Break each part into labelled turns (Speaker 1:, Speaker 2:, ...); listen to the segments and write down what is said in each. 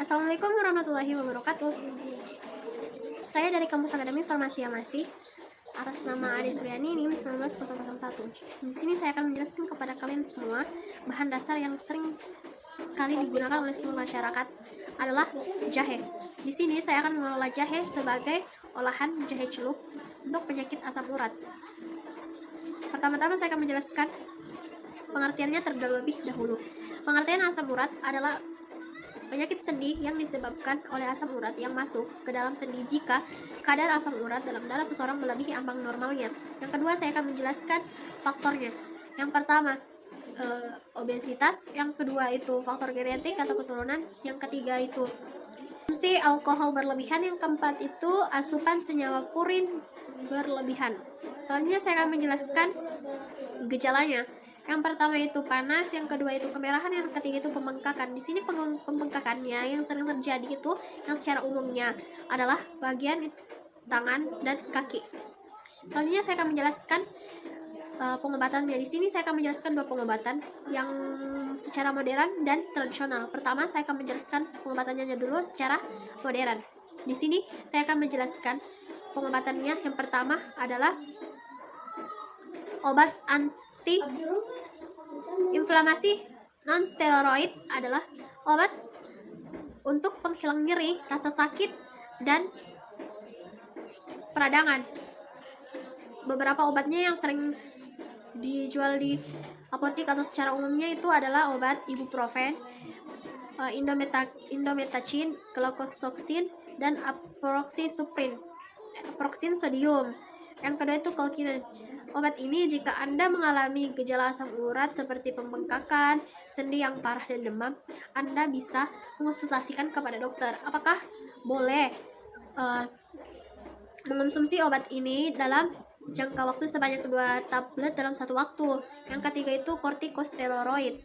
Speaker 1: Assalamualaikum warahmatullahi wabarakatuh. Saya dari Kampus Akademi Farmasi Amasi atas nama Ade Suryani NIM 19001. Di sini saya akan menjelaskan kepada kalian semua bahan dasar yang sering sekali digunakan oleh seluruh masyarakat adalah jahe. Di sini saya akan mengelola jahe sebagai olahan jahe celup untuk penyakit asam urat. Pertama-tama saya akan menjelaskan pengertiannya terlebih dahulu. Pengertian asam urat adalah penyakit sendi yang disebabkan oleh asam urat yang masuk ke dalam sendi jika kadar asam urat dalam darah seseorang melebihi ambang normalnya. Yang kedua, saya akan menjelaskan faktornya. Yang pertama, obesitas. Yang kedua itu faktor genetik atau keturunan. Yang ketiga itu konsumsi alkohol berlebihan. Yang keempat itu asupan senyawa purin berlebihan. Selanjutnya saya akan menjelaskan gejalanya. Yang pertama itu panas, yang kedua itu kemerahan, yang ketiga itu pembengkakan. Di sini pembengkakannya yang sering terjadi itu yang secara umumnya adalah bagian tangan dan kaki. Selanjutnya saya akan menjelaskan pengobatannya. Di sini saya akan menjelaskan dua pengobatan yang secara modern dan tradisional. Pertama, saya akan menjelaskan pengobatannya dulu secara modern. Di sini saya akan menjelaskan pengobatannya. Yang pertama adalah obat anti inflamasi non-steroid adalah obat untuk penghilang nyeri, rasa sakit, dan peradangan. Beberapa obatnya yang sering dijual di apotek atau secara umumnya itu adalah obat ibuprofen, indomethacin, glucoxacin, dan aproxin sodium. Yang kedua itu colchicine. Obat ini jika Anda mengalami gejala asam urat seperti pembengkakan, sendi yang parah dan demam, Anda bisa mengonsultasikan kepada dokter. Apakah boleh mengonsumsi obat ini dalam jangka waktu sebanyak 2 tablet dalam satu waktu. Yang ketiga itu kortikosteroid.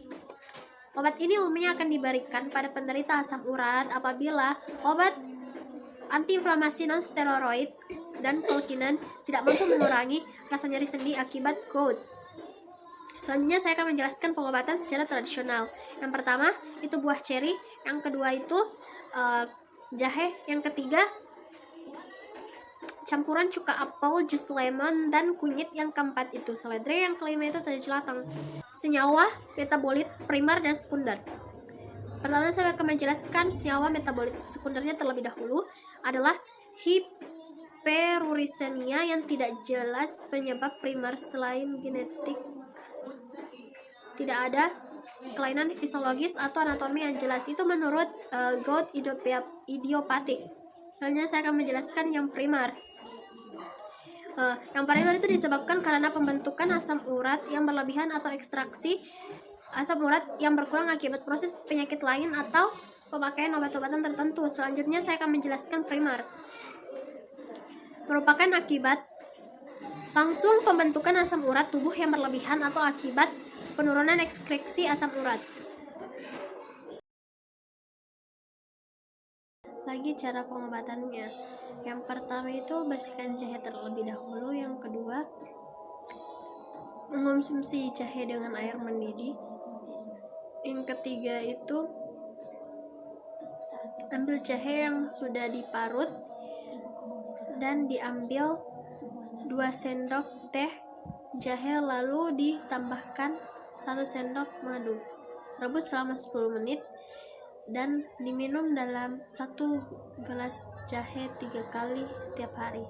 Speaker 1: Obat ini umumnya akan diberikan pada penderita asam urat apabila obat antiinflamasi non-steroid dan colchicine tidak mampu mengurangi rasa nyeri sendi akibat gout. Selanjutnya saya akan menjelaskan pengobatan secara tradisional. Yang pertama itu buah ceri, yang kedua itu jahe, yang ketiga campuran cuka apel, jus lemon, dan kunyit, yang keempat itu seledri, yang kelima itu teh jelatang. Senyawa metabolit primer dan sekunder. Pertama saya akan menjelaskan senyawa metabolit sekundernya terlebih dahulu adalah hiperuricemia yang tidak jelas penyebab primer selain genetik. Tidak ada kelainan fisiologis atau anatomi yang jelas. Itu menurut gout idiopatik. Selanjutnya saya akan menjelaskan yang primer. Yang primer itu disebabkan karena pembentukan asam urat yang berlebihan atau ekstraksi asam urat yang berkurang akibat proses penyakit lain atau pemakaian obat-obatan tertentu. Selanjutnya saya akan menjelaskan primer. Merupakan akibat langsung pembentukan asam urat tubuh yang berlebihan atau akibat penurunan ekskresi asam urat. Lagi cara pengobatannya. Yang pertama itu bersihkan jahe terlebih dahulu. Yang kedua, mengonsumsi jahe dengan air mendidih. Yang ketiga itu ambil jahe yang sudah diparut dan diambil 2 sendok teh jahe, lalu ditambahkan 1 sendok madu. Rebus selama 10 menit dan diminum dalam 1 gelas jahe 3 kali setiap hari.